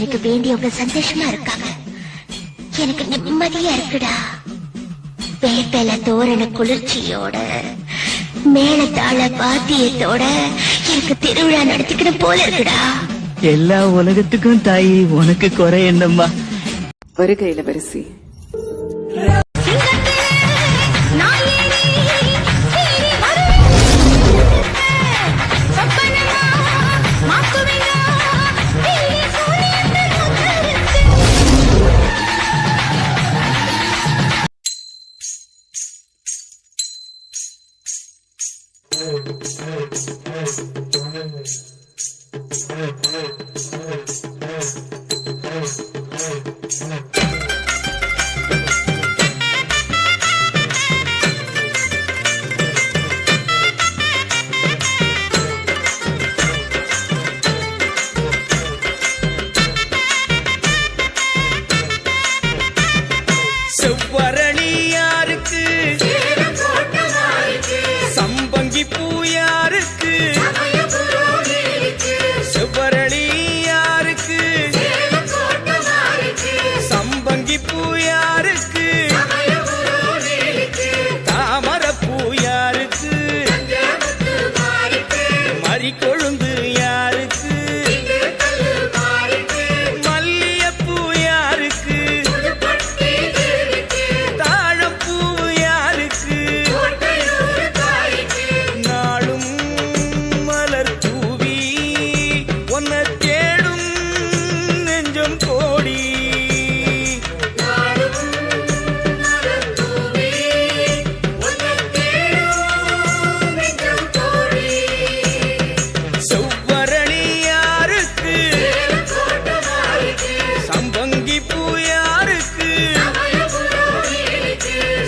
எனக்கு வேண்டியவங்க சந்தோஷமா இருக்காங்க, எனக்கு நிம்மதியா இருக்குடா. வேப்பல தோரண குளிர்ச்சியோட மேளதாள வாத்தியத்தோட எனக்கு திருவிழா நடத்திக்கணும் போல இருக்குடா. எல்லா உலகத்துக்கும் தாயி உனக்கு குறை என்னம்மா? ஒரு கையில பரிசி செவ்வரணி யாருக்கு, சம்பங்கி பூ யாருக்கு, செவ்வரணி யாருக்கு, சம்பங்கி பூ யாருக்கு, தாமரை பூ யாருக்கு, மறிக்கொழுந்து யாருக்கு, மல்லியப்பூ யாருக்கு, தாழப்பூ யாருக்கு, நாளும் மலர் தூவி ஒன்ன தேடும் நெஞ்சம் கோடி. செவ்வரணி யாருக்கு, சம்பங்கி பூ யாருக்கு,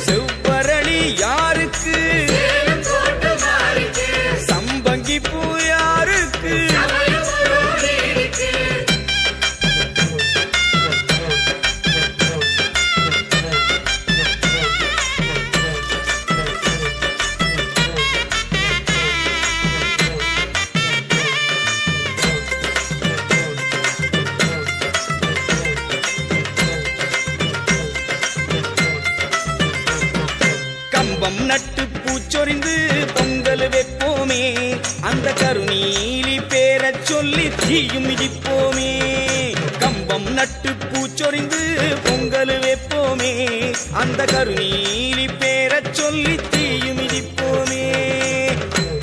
செவ்வரணி யாருக்கு, சம்பங்கி பூ யாருக்கு. கம்பம் நட்டு பூச்சொரிந்து பொங்கல் வைப்போமே, அந்த கருநீலி பேரச் சொல்லி தீயும் மிதிப்போமே. கம்பம் நட்டு பூச்சொரிந்து பொங்கல் வைப்போமே, அந்த கருநீலி பேரச் சொல்லி தீயும் மிதிப்போமே.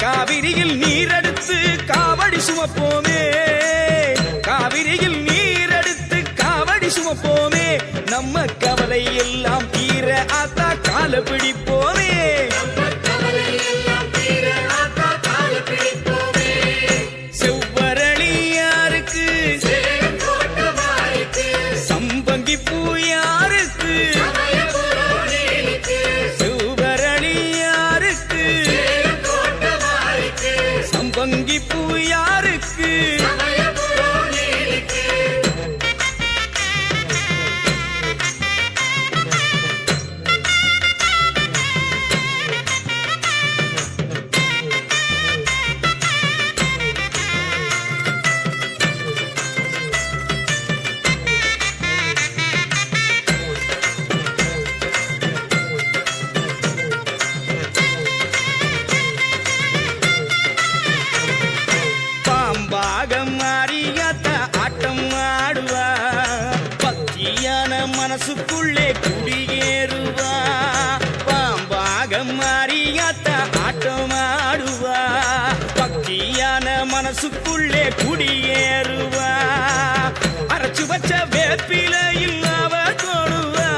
காவிரியில் நீரெடுத்து காவடி சுமப்போமே, காவிரியில் நீரெடுத்து காவடி சுமப்போமே. நம்ம கவலை எல்லாம் தீர ஆத்தா கால பிடிப்போமே. செவ்வரணி யாருக்கு, சம்பங்கி பூ யாருக்கு, செவ்வரணி யாருக்கு, சம்பங்கி பூ யாருக்கு. பாம்பாகம் மாறியாத்த ஆட்டம் ஆடுவா, பக்தியான மனசுக்குள்ளே குடியேறுவா. பாம்பாகம் மாறியாத்த ஆட்டம் ஆடுவா, பக்தியான மனசுக்குள்ளே குடியேறுவா. அரைச்சு வச்ச வேப்பிலையில் அவ தோணுவா,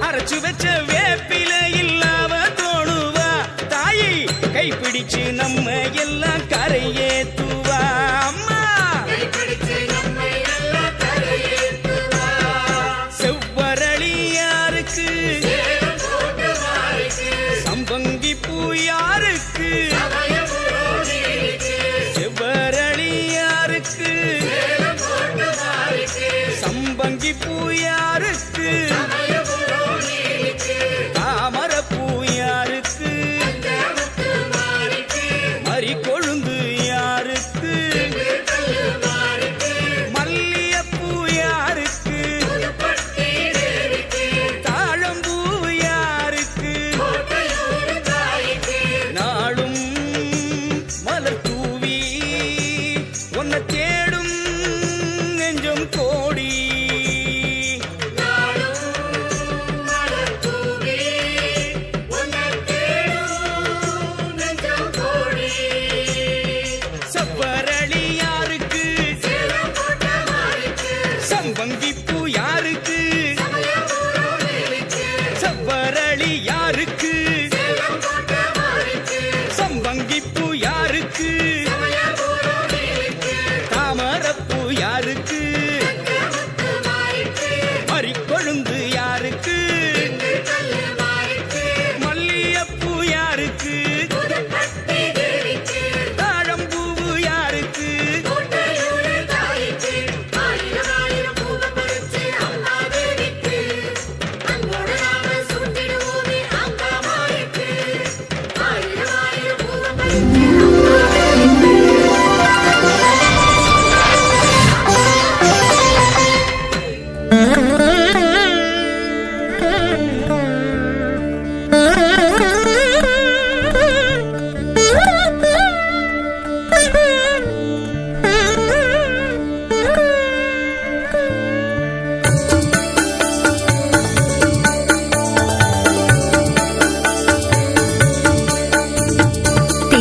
அரைச்சு வச்ச வேப்பிலையில் அவ தோணுவா. தாயை கைப்பிடிச்சு நம்ம எல்லாம் கரையேத்துவா. அம்மா செவ்வரணி யாருக்கு, சம்பங்கி பூ யாருக்கு, செவ்வரணி யாருக்கு, சம்பங்கி பூ யாருக்கு, தாமரை பூ யாருக்கு, மறிக்கொழு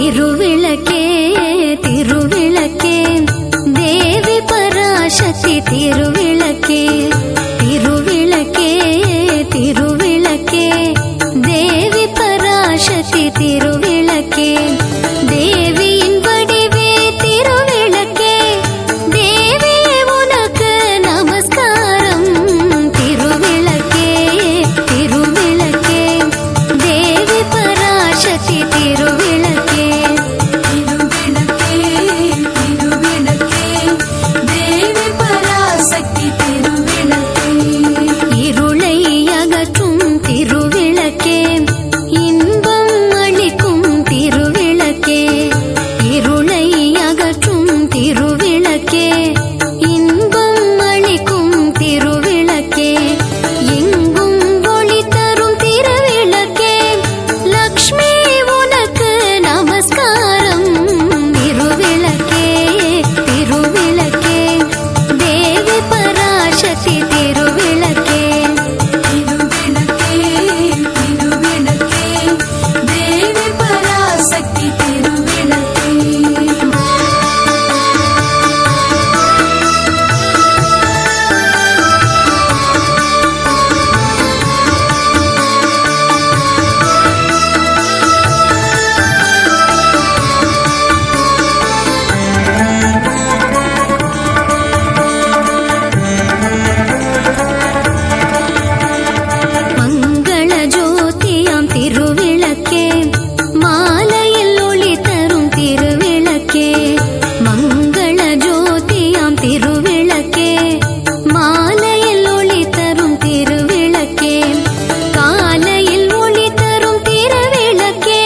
திருவிளக்கே திருவிளக்கே தேவி பராசக்தி திருவிளக்கே திருவிளக்கே திருவிளக்கே தேவி பராசக்தி திருவிளக்கே தேவியின் வடிவே திருவிளக்கே தேவி உனக்கு நமஸ்காரம் திருவிளக்கே திருவிளக்கே தேவி பராசக்தி திருவிளக்கே திருவிளக்கே திருவிளக்கே தேவி பராசக்தி திருவிளக்கே இருளை அகற்றும் திருவிளக்கே இன்பம் அளிக்கும் திருவிளக்கே இருளை அகற்றும் திருவிளக்கே இன்பம் அளிக்கும் திருவிளக்கே எங்கும் ஒளி தரும் திருவிளக்கே லக்ஷ்மி உனக்கு நமஸ்காரம் திருவிளக்கே திருவிளக்கே தேவி பராசக்தி திருவிளக்கே திருவிளக்கே திருவிளக்கே தேவி பராசக்தி திருவிளக்கே மங்கள ஜோதியாம் திருவிளக்கே மாலையில் ஒளி தரும் திருவிளக்கே மங்கள ஜோதியாம் திருவிளக்கே மாலையில் ஒளி தரும் திருவிளக்கே காலையில் ஒளி தரும் திருவிளக்கே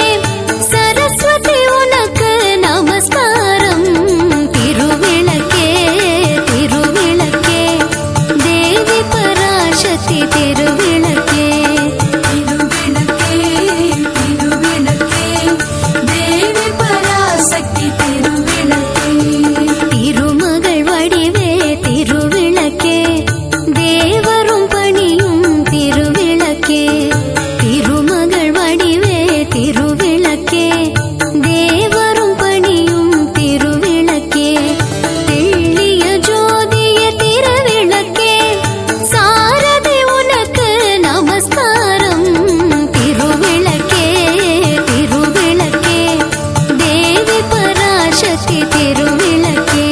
சரஸ்வதி உனக்கு நமஸ்காரம் திருவிளக்கே திருவிளக்கே தேவி பராசக்தி திருவிளக்கே திருவிளக்கே திருவிளக்கே தேவி பராசக்தி திருவிளக்கே திருமகள் வடிவே திருவிளக்கே தேவரும் பணியும் திருவிளக்கே திருமகள் வடிவே திருவிளக்கே தேவரும் பணியும் திருவிளக்கே தெள்ளிய ஜோதிய திருவிளக்கே சாரதி உனக்கு நமஸ்காரம் திருவிளக்கே திருவிளக்கே தேவி பராசக்தி திருவிளக்கே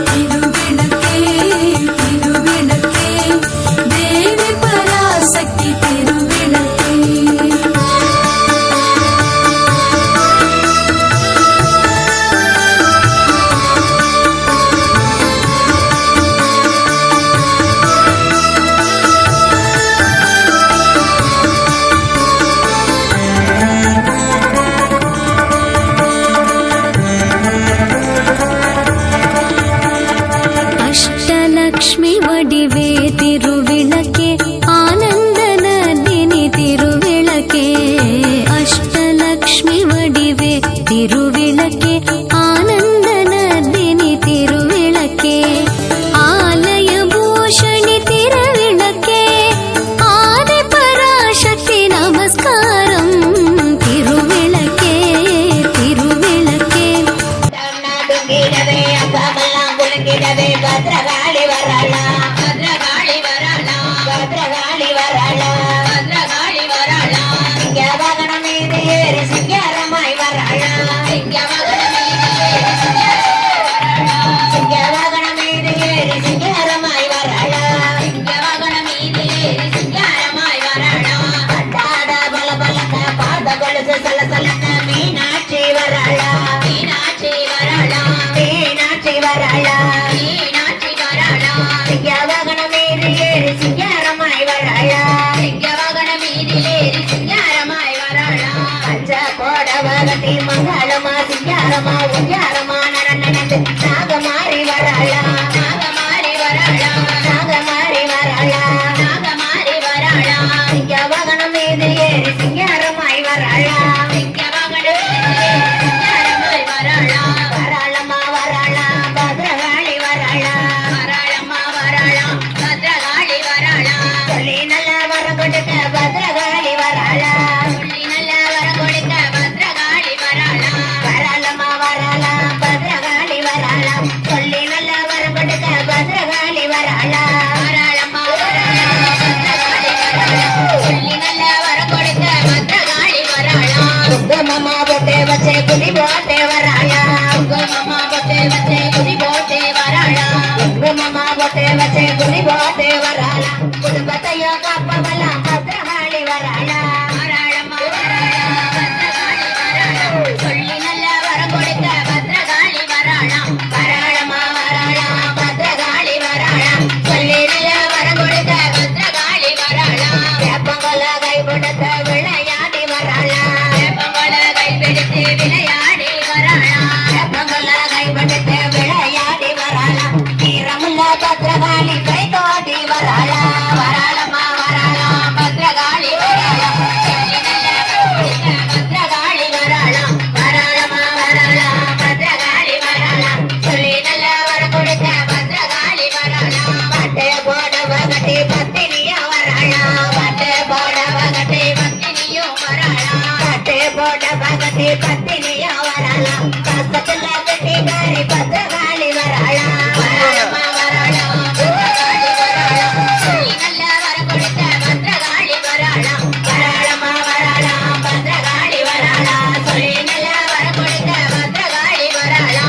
திருவிளக்கே திருவிளக்கே தேவி பராசக்தி திருவிளக்கே அஷ்டலக்ஷ்மி வடிவே திருவிளக்கே ஆனந்த நந்தினி திருவிளக்கே அஷ்டலக்ஷ்மி வடிவே திருவிளக்கே ஆனந்த நந்தினி திருவிளக்கே ஆலய பூஷணி திருவிளக்கே ஆதி பராசக்தி நமஸ்காரம் திருவிளக்கே திருவிளக்கே துங்கிடவே அங்கமெல்லாம் குலுங்கிடவே பத்ரகாளி வரலா பத்ரகாளி வரலா பத்ரகாளி வரலா பத்ரகாளி வரலா சிங்க வாகனம் மீது ஏறி சிங்காரமாய் வரலா சிங்க வாகனம் மீது ஏறி சிங்க வாகனம் மீது ஏறி சிங்காரமாய் வரலா சிங்க வாகனம் மீது ஏறி சிங்காரமாய் வரலா அட்டாட பல பலக்க பாத கொலுசு சல சலக்க மீனாட்சி வரலா மீனாட்சி வரலா மீனாட்சி வரலா மீனாட்சி வரலா சிங்க வாகனம் மீது ஏறி சிங்காரமாய் வரலா சிங்க வாகனம் மீது ஏறி சிங்காரமாய் வரலா பஞ்ச கோடவகத்தி மங்களமா சிங்காரமா உஞ்சாரமா நடந்து நாகமாரி வரலா நாகமாரி வரலா நாகமாரி வரலா நாகமாரி வரலா சிங்க வாகனம் மீது ஏறி சிங்காரமாய் வரலா சிங்க வாகனம் மீது ஏறி சிங்காரமாய் வரலா வரலமா வரலா பத்ரகாளி வரலா வரலமா வரலா பத்ரகாளி வரலா சொல்லி நல்ல வர கொடுக்க பத்ரகாளி வரலா சொல்லி நல்ல வர கொடுக்க பத்ரகாளி வரலா வச்சே குடி போட்டே வராளா குங்குமமா பொட்டு வச்சே குடி போட்டே வராளா குங்குமமா பொட்டு வச்சே குடி போட்டே வராளா குடும்பத்தையோ காப்பவெல்லாம் பத்திரகாளி வராளா வராளம்மா வராளா பத்திரகாளி வராளா சொல்லி நல்ல வரம் கொடுத்த பத்திரகாளி வராளா வராளம்மா வராளா பத்திரகாளி வராளா சொல்லி நல்ல வரம் கொடுத்த பத்திரகாளி வராளா வேப்பங்கொல கை கொடுத்த விளையாடி வராளா வேப்பங்கொல கை பிடித்து விளையாடி வராளா வேப்பங்கொல கை பிடித்து விளையாடி வராளா வீரமுள்ள பத்திரகாளி கை தோடி வராளா வராளம்மா வராளா பத்திரகாளி வராளா சொல்லி நல்ல வரம் கொடுத்த பத்திரகாளி வராளா வராளம்மா வராளா பத்திரகாளி வராளா சொல்லி நல்ல வரம் கொடுத்த பத்திரகாளி வராளா பட்டை போடவ கட்டி பத்தினியா வராளா பட்டை போடவ கட்டி பத்தினியும் வராளா பட்டை போடவ கட்டி பத்தினியா வராளா கசத்துல கட்டிகாரி பத்திரகாளி வராளா வராளம்மா வராளா பத்திரகாளி வராளா சொல்லி நல்ல வரம் கொடுத்த பத்திரகாளி வராளா வராளம்மா வராளா பத்திரகாளி வராளா சொல்லி நல்ல வரம் கொடுத்த பத்திரகாளி வராளா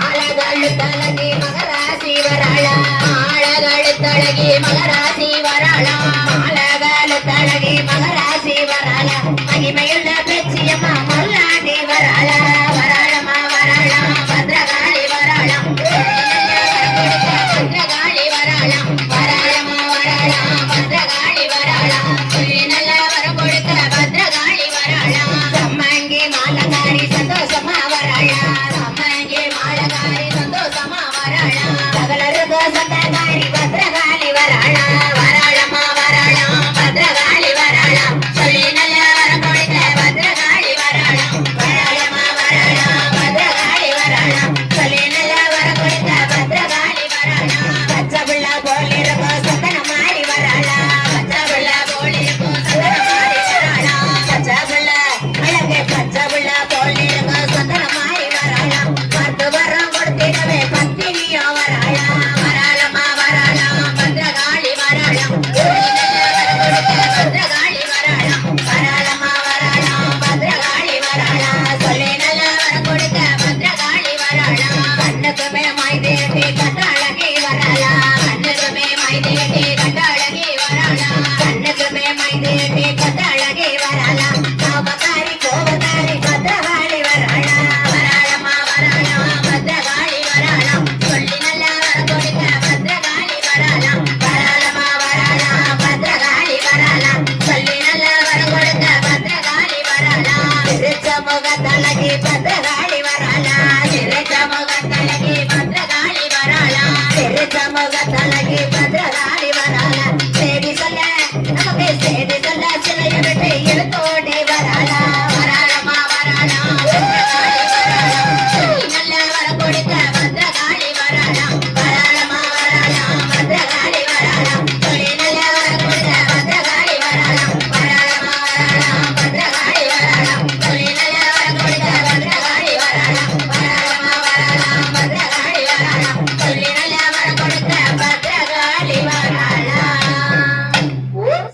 ஆளகாளு தலகி மகராசி வராளா ஆளகாளு தலகி மகராசி வராளா ஆளகாளு தலகி மகராசி வராளா மகிமையுள்ள பெச்சியம்மா மல்லாண்டி வராளா வராளம்மா வராளா பத்திரகாளி வராளா பத்திரகாளி வராளா வராளம்மா வராளா பத்திரகாளி வராளா சொல்லி நல்ல வரம் கொடுத்த பத்திரகாளி வராளா சம்மங்கி மாலகாரி சந்தோஷமா வராளா சம்மங்கி மாலகாரி சந்தோஷமா வராளா சகலருக்கு சந்தகாரி பத்திரகாளி வராளா வராளம்மா வராளா பத்திரகாளி வராளா சொல்லி நல்ல வரம் கொடுத்த பத்திரகாளி வராளா வராளம்மா வராளா பத்திரகாளி வராளா சொல்லி நல்ல வரம் கொடுத்த பத்திரகாளி வராளா பச்சை புள்ள போலிருக்கும் சந்தன மாறி வராளா பச்சை புள்ள போலிருக்கும் சந்தன மாறி வராளா பச்சை புள்ள அழகே பச்சை புள்ள போலிருக்கும் சந்தன மாறி வராளா பத்து வரம் கொடுத்திடவே பத்தினியோ வராளா வராளம்மா வராளா பத்திரகாளி வராளா சொல்லி நல்ல வரம் கொடுத்த பத்திரகாளி வராளா வராளம்மா வராளா பத்திரகாளி வராளா சொல்லி நல்ல வரம் கொடுத்த பத்திரகாளி வராளா கண்ணுக்குமே மைதேட்டி கட்டாளகி வராளா கண்ணுக்குமே மைதேட்டி கட்டாளகி வராளா கண்ணுக்குமே மைதேட்டி கட்டாளகி வராளா காமகாரி கோபகாரி பத்திரகாளி வராளா வராளம்மா வராளா பத்திரகாளி வராளா சொல்லி நல்ல வரம் கொடுத்த பத்திரகாளி வராளா வராளம்மா வராளா பத்திரகாளி வராளா சொல்லி நல்ல வரம் கொடுத்த பத்திரகாளி வராளா திருச்ச முகத்தலகி பத்திரகாளி